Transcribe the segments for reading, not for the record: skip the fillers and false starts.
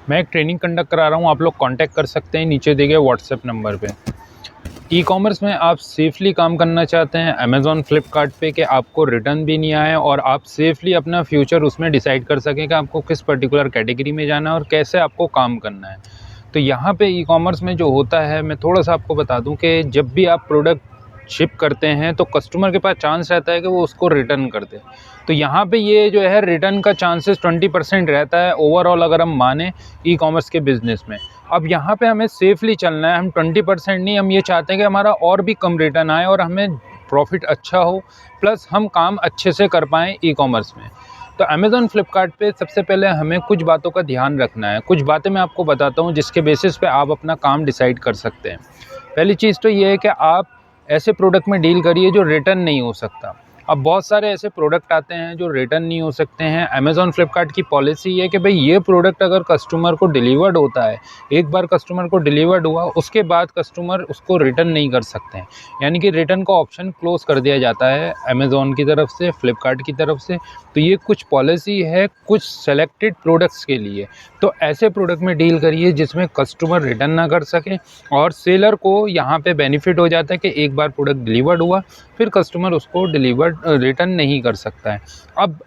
मैं एक training conduct करा रहा हूँ, आप लोग कांटेक्ट कर सकते हैं नीचे दिए गए व्हाट्सएप नंबर पे। ई कॉमर्स में आप सेफली काम करना चाहते हैं अमेज़ॉन फ्लिपकार्ट पे कि आपको रिटर्न भी नहीं आए और आप सेफली अपना फ्यूचर उसमें डिसाइड कर सकें कि आपको किस पर्टिकुलर कैटेगरी में जाना है और कैसे आपको काम करना है। तो यहाँ पे ई कॉमर्स में जो होता है, मैं थोड़ा सा आपको बता दूँ कि जब भी आप प्रोडक्ट शिप करते हैं तो कस्टमर के पास चांस रहता है कि वो उसको रिटर्न कर दे। तो यहाँ पे ये जो है रिटर्न का चांसेस 20% रहता है ओवरऑल, अगर हम माने ई कॉमर्स के बिज़नेस में। अब यहाँ पे हमें सेफली चलना है, हम 20% नहीं, हम ये चाहते हैं कि हमारा और भी कम रिटर्न आए और हमें प्रॉफिट अच्छा हो, प्लस हम काम अच्छे से कर पाएँ ई कॉमर्स में। तो अमेज़ॉन फ्लिपकार्ट पे सबसे पहले हमें कुछ बातों का ध्यान रखना है। कुछ बातें मैं आपको बताता हूँ जिसके बेसिस पे आप अपना काम डिसाइड कर सकते हैं। पहली चीज़ तो ये है कि आप ऐसे प्रोडक्ट में डील करिए जो रिटर्न नहीं हो सकता। अब बहुत सारे ऐसे प्रोडक्ट आते हैं जो रिटर्न नहीं हो सकते हैं। अमेज़ॉन फ्लिपकार्ट की पॉलिसी है कि भाई ये प्रोडक्ट अगर कस्टमर को डिलीवर्ड होता है, एक बार कस्टमर को डिलीवर्ड हुआ, उसके बाद कस्टमर उसको रिटर्न नहीं कर सकते हैं। यानी कि रिटर्न का ऑप्शन क्लोज़ कर दिया जाता है अमेज़ॉन की तरफ से, फ्लिपकार्ट की तरफ से। तो ये कुछ पॉलिसी है कुछ सेलेक्टेड प्रोडक्ट्स के लिए। तो ऐसे प्रोडक्ट में डील करिए जिसमें कस्टमर रिटर्न ना कर सके और सेलर को यहाँ पे बेनिफिट हो जाता है कि एक बार प्रोडक्ट डिलीवर्ड हुआ, फिर कस्टमर उसको रिटर्न नहीं कर सकता है। अब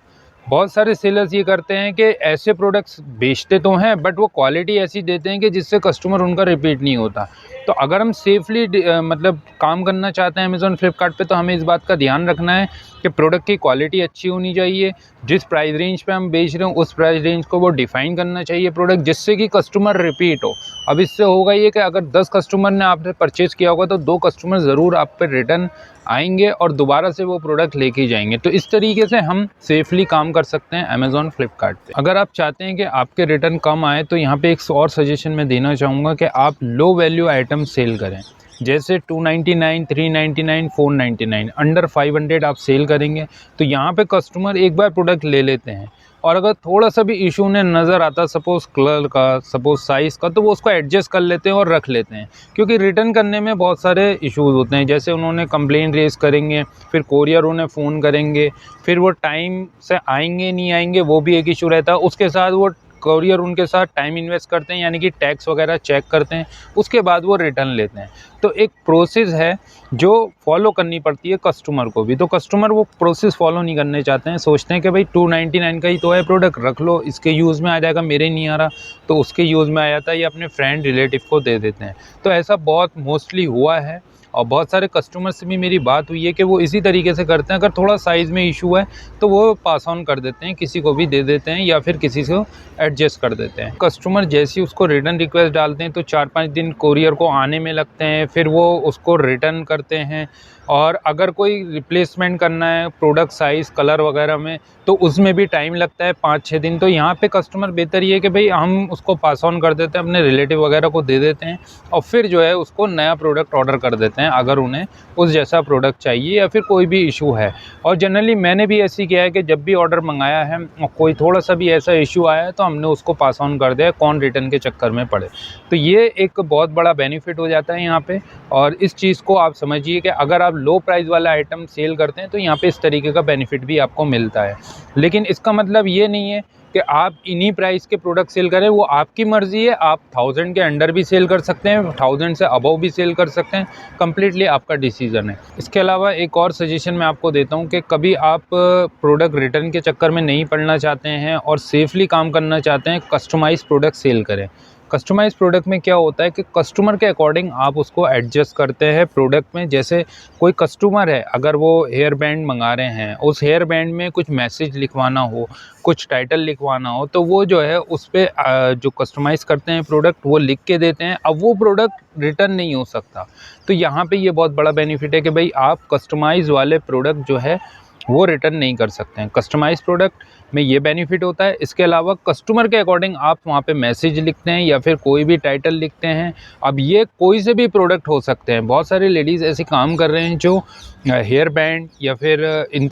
बहुत सारे सेलर्स ये करते हैं कि ऐसे प्रोडक्ट्स बेचते तो हैं बट वो क्वालिटी ऐसी देते हैं कि जिससे कस्टमर उनका रिपीट नहीं होता। तो अगर हम सेफली मतलब काम करना चाहते हैं अमेज़ॉन फ्लिपकार्ट पे, तो हमें इस बात का ध्यान रखना है कि प्रोडक्ट की क्वालिटी अच्छी होनी चाहिए। जिस प्राइस रेंज पे हम बेच रहे हो उस प्राइस रेंज को वो डिफ़ाइन करना चाहिए प्रोडक्ट, जिससे कि कस्टमर रिपीट हो। अब इससे होगा ये कि अगर 10 कस्टमर ने आपसे परचेज़ किया होगा तो 2 कस्टमर ज़रूर आप पे रिटर्न आएँगे और दोबारा से वो प्रोडक्ट लेके जाएँगे। तो इस तरीके से हम सेफली काम कर सकते हैं अमेज़ॉन फ्लिपकार्ट पे। अगर आप चाहते हैं कि आपके रिटर्न कम आए तो यहाँ पे एक और सजेशन मैं देना चाहूँगा कि आप लो वैल्यू आइटम सेल करें। जैसे 299, 399, 499, अंडर 500 आप सेल करेंगे तो यहाँ पे कस्टमर एक बार प्रोडक्ट ले लेते हैं और अगर थोड़ा सा भी इशू उन्हें नज़र आता, सपोज़ कलर का, सपोज़ साइज़ का, तो वो उसको एडजस्ट कर लेते हैं और रख लेते हैं। क्योंकि रिटर्न करने में बहुत सारे इश्यूज़ होते हैं, जैसे उन्होंने कंप्लेंट रेज़ करेंगे, फिर कोरियर उन्हें फ़ोन करेंगे, फिर वो टाइम से आएँगे नहीं आएँगे वो भी एक इशू रहता है। उसके साथ वो कोरियर उनके साथ टाइम इन्वेस्ट करते हैं, यानी कि टैक्स वगैरह चेक करते हैं, उसके बाद वो रिटर्न लेते हैं। तो एक प्रोसेस है जो फॉलो करनी पड़ती है कस्टमर को भी। तो कस्टमर वो प्रोसेस फॉलो नहीं करने चाहते हैं, सोचते हैं कि भाई 299 का ही तो है प्रोडक्ट, रख लो, इसके यूज़ में आ जाएगा, मेरे नहीं आ रहा तो उसके यूज़ में आ जाता है, या अपने फ्रेंड रिलेटिव को दे देते हैं। तो ऐसा बहुत मोस्टली हुआ है और बहुत सारे कस्टमर से भी मेरी बात हुई है कि वो इसी तरीके से करते हैं। अगर थोड़ा साइज़ में इशू है तो वो पास ऑन कर देते हैं, किसी को भी दे देते हैं या फिर किसी से एडजस्ट कर देते हैं। कस्टमर जैसे ही उसको रिटर्न रिक्वेस्ट डालते हैं तो 4-5 दिन कोरियर को आने में लगते हैं, फिर वो उसको रिटर्न करते हैं। और अगर कोई रिप्लेसमेंट करना है प्रोडक्ट साइज़ कलर वगैरह में तो उसमें भी टाइम लगता है 5-6 दिन। तो यहाँ पे कस्टमर बेहतर ये है कि भाई हम उसको पास ऑन कर देते हैं, अपने रिलेटिव वगैरह को दे देते हैं और फिर जो है उसको नया प्रोडक्ट ऑर्डर कर देते हैं अगर उन्हें उस जैसा प्रोडक्ट चाहिए या फिर कोई भी इशू है। और जनरली मैंने भी ऐसे ही किया है कि जब भी ऑर्डर मंगाया है और कोई थोड़ा सा भी ऐसा इशू आया है तो हमने उसको पास ऑन कर दिया, कौन रिटर्न के चक्कर में पड़े। तो ये एक बहुत बड़ा बेनिफिट हो जाता है यहाँ पे। और इस चीज़ को आप समझिए कि अगर आप लो प्राइस वाला आइटम सेल करते हैं तो यहाँ पे इस तरीके का बेनिफिट भी आपको मिलता है। लेकिन इसका मतलब ये नहीं है कि आप इन्हीं प्राइस के प्रोडक्ट सेल करें, वो आपकी मर्ज़ी है। आप 1000 के अंडर भी सेल कर सकते हैं, 1000 से अबव भी सेल कर सकते हैं, कम्प्लीटली आपका डिसीज़न है। इसके अलावा एक और सजेशन मैं आपको देता हूँ कि कभी आप प्रोडक्ट रिटर्न के चक्कर में नहीं पड़ना चाहते हैं और सेफली काम करना चाहते हैं, कस्टमाइज़ प्रोडक्ट सेल करें। कस्टमाइज़ प्रोडक्ट में क्या होता है कि कस्टमर के अकॉर्डिंग आप उसको एडजस्ट करते हैं प्रोडक्ट में। जैसे कोई कस्टमर है, अगर वो हेयर बैंड मंगा रहे हैं, उस हेयर बैंड में कुछ मैसेज लिखवाना हो, कुछ टाइटल लिखवाना हो, तो वो जो है उस पे जो कस्टमाइज़ करते हैं प्रोडक्ट वो लिख के देते हैं। अब वो प्रोडक्ट रिटर्न नहीं हो सकता। तो यहाँ पे ये बहुत बड़ा बेनिफिट है कि भाई आप कस्टमाइज़ वाले प्रोडक्ट जो है वो रिटर्न नहीं कर सकते हैं। कस्टमाइज़ प्रोडक्ट में ये बेनिफिट होता है। इसके अलावा कस्टमर के अकॉर्डिंग आप वहाँ पे मैसेज लिखते हैं या फिर कोई भी टाइटल लिखते हैं। अब ये कोई से भी प्रोडक्ट हो सकते हैं। बहुत सारी लेडीज़ ऐसे काम कर रहे हैं जो हेयर बैंड या फिर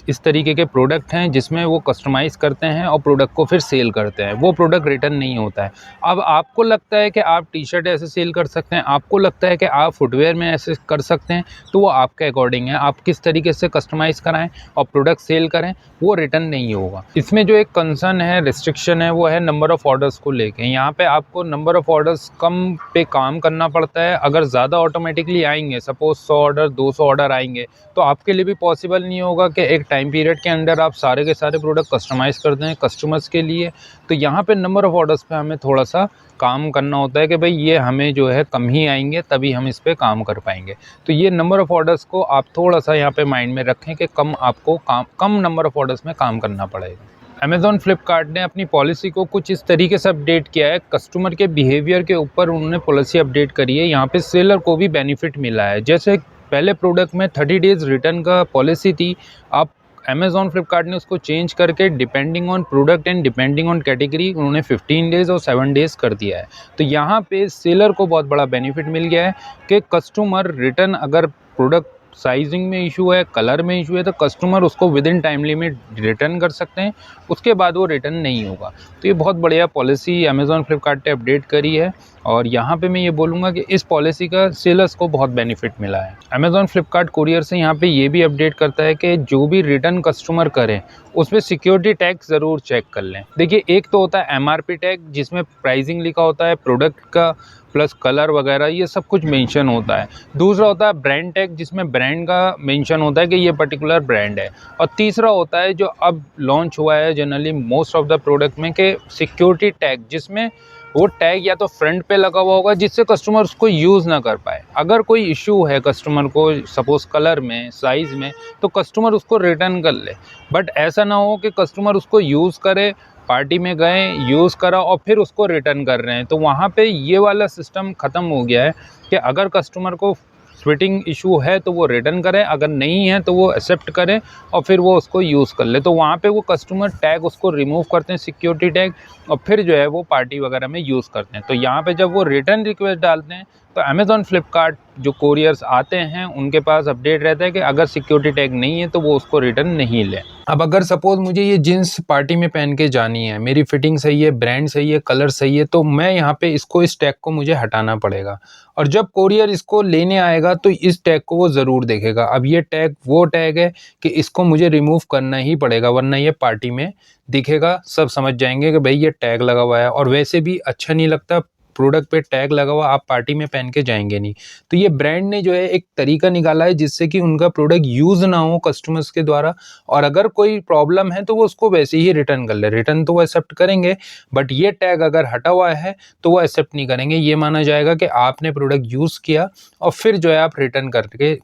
इस तरीके के प्रोडक्ट हैं जिसमें वो कस्टमाइज़ करते हैं और प्रोडक्ट को फिर सेल करते हैं, वो प्रोडक्ट रिटर्न नहीं होता है। अब आपको लगता है कि आप टी शर्ट ऐसे सेल कर सकते हैं, आपको लगता है कि आप फुटवेयर में ऐसे कर सकते हैं, तो वो आपके अकॉर्डिंग है, आप किस तरीके से कस्टमाइज़ कराएं और प्रोडक्ट सेल करें, वो रिटर्न नहीं होगा। इसमें जो एक कंसर्न है, रिस्ट्रिक्शन है, वो है नंबर ऑफ़ ऑर्डर्स को लेके। यहाँ पे आपको नंबर ऑफ़ ऑर्डर्स कम पे काम करना पड़ता है। अगर ज़्यादा ऑटोमेटिकली आएंगे, सपोज 100 ऑर्डर 200 ऑर्डर आएंगे, तो आपके लिए भी पॉसिबल नहीं होगा कि एक टाइम पीरियड के अंदर आप सारे के सारे प्रोडक्ट कस्टमाइज़ कर दें कस्टमर्स के लिए। तो यहाँ पे नंबर ऑफ़ ऑर्डर्स पे हमें थोड़ा सा काम करना होता है कि भाई ये हमें जो है कम ही आएंगे, तभी हम इस पे काम कर पाएंगे। तो ये नंबर ऑफ़ ऑर्डर्स को आप थोड़ा सा यहाँ पे माइंड में रखें कि आपको कम नंबर ऑफ़ ऑर्डर्स में काम करना पड़ेगा। अमेज़ॉन फ्लिपकार्ट ने अपनी पॉलिसी को कुछ इस तरीके से अपडेट किया है, कस्टमर के बिहेवियर के ऊपर उन्होंने पॉलिसी अपडेट करी है। यहाँ पे सेलर को भी बेनिफिट मिला है। जैसे पहले प्रोडक्ट में 30 डेज़ रिटर्न का पॉलिसी थी, अब अमेज़ॉन फ्लिपकार्ट ने उसको चेंज करके depending on product and depending on category उन्होंने 15 डेज़ और 7 डेज़ कर दिया है। तो यहाँ पे सेलर को बहुत बड़ा बेनिफिट मिल गया है कि कस्टमर रिटर्न, अगर प्रोडक्ट साइजिंग में इशू है, कलर में इशू है, तो कस्टमर उसको with in time limit return कर सकते हैं, उसके बाद वो रिटर्न नहीं होगा। तो ये बहुत बढ़िया पॉलिसी अमेज़ॉन फ्लिपकार्ट ने अपडेट करी है और यहाँ पे मैं ये बोलूँगा कि इस पॉलिसी का सेलर्स को बहुत बेनिफिट मिला है। अमेज़ॉन फ्लिपकार्ट कुरियर से यहाँ पे ये भी अपडेट करता है कि जो भी रिटर्न कस्टमर करें उसमें सिक्योरिटी टैग ज़रूर चेक कर लें। देखिए, एक तो होता है MRP टैग जिसमें प्राइसिंग लिखा होता है, प्रोडक्ट का प्लस कलर वगैरह ये सब कुछ मेंशन होता है। दूसरा होता है ब्रांड टैग जिसमें ब्रांड का मेंशन होता है कि ये पर्टिकुलर ब्रांड है। और तीसरा होता है जो अब लॉन्च हुआ है generally most of the product में, कि सिक्योरिटी टैग, जिसमें वो टैग या तो फ्रंट पे लगा हुआ होगा जिससे कस्टमर उसको यूज़ ना कर पाए। अगर कोई इशू है कस्टमर को सपोज़ कलर में, साइज़ में, तो कस्टमर उसको रिटर्न कर ले। बट ऐसा ना हो कि कस्टमर उसको यूज़ करे, पार्टी में गए, यूज़ करा और फिर उसको रिटर्न कर रहे हैं। तो वहाँ पे ये वाला सिस्टम ख़त्म हो गया है कि अगर कस्टमर को फिटिंग इशू है तो वो रिटर्न करें, अगर नहीं है तो वो एक्सेप्ट करें और फिर वो उसको यूज़ कर ले। तो वहाँ पे वो कस्टमर टैग उसको रिमूव करते हैं, सिक्योरिटी टैग, और फिर जो है वो पार्टी वगैरह में यूज़ करते हैं। तो यहाँ पे जब वो रिटर्न रिक्वेस्ट डालते हैं तो अमेज़ॉन फ्लिपकार्ट जो कोरियर्स आते हैं उनके पास अपडेट रहता है कि अगर सिक्योरिटी टैग नहीं है तो वो उसको रिटर्न नहीं ले। अब अगर सपोज़ मुझे ये जीन्स पार्टी में पहन के जानी है, मेरी फिटिंग सही है, ब्रांड सही है, कलर सही है, तो मैं यहाँ पे इसको, इस टैग को मुझे हटाना पड़ेगा। और जब कोरियर इसको लेने आएगा तो इस टैग को वो ज़रूर देखेगा। अब ये टैग वो टैग है कि इसको मुझे रिमूव करना ही पड़ेगा, वरना ये पार्टी में दिखेगा, सब समझ जाएंगे कि भाई ये टैग लगा हुआ है। और वैसे भी अच्छा नहीं लगता प्रोडक्ट पे टैग लगा हुआ आप पार्टी में पहन के जाएंगे नहीं। तो ये ब्रांड ने जो है एक तरीका निकाला है जिससे कि उनका प्रोडक्ट यूज़ ना हो कस्टमर्स के द्वारा, और अगर कोई प्रॉब्लम है तो वो उसको वैसे ही रिटर्न कर ले। रिटर्न तो वो एक्सेप्ट करेंगे, बट ये टैग अगर हटा हुआ है तो वो एक्सेप्ट नहीं करेंगे। ये माना जाएगा कि आपने प्रोडक्ट यूज़ किया और फिर जो है आप रिटर्न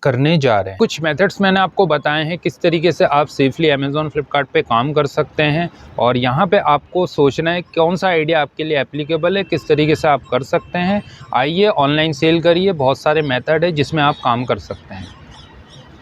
करने जा रहे हैं। कुछ मेथड्स मैंने आपको बताए हैं किस तरीके से आप सेफली अमेज़ॉन फ्लिपकार्ट पे काम कर सकते हैं, और यहाँ पे आपको सोचना है कौन सा आइडिया आपके लिए एप्लीकेबल है, किस तरीके से आप कर सकते हैं। आइए ऑनलाइन सेल करिए, बहुत सारे मेथड है जिसमें आप काम कर सकते हैं।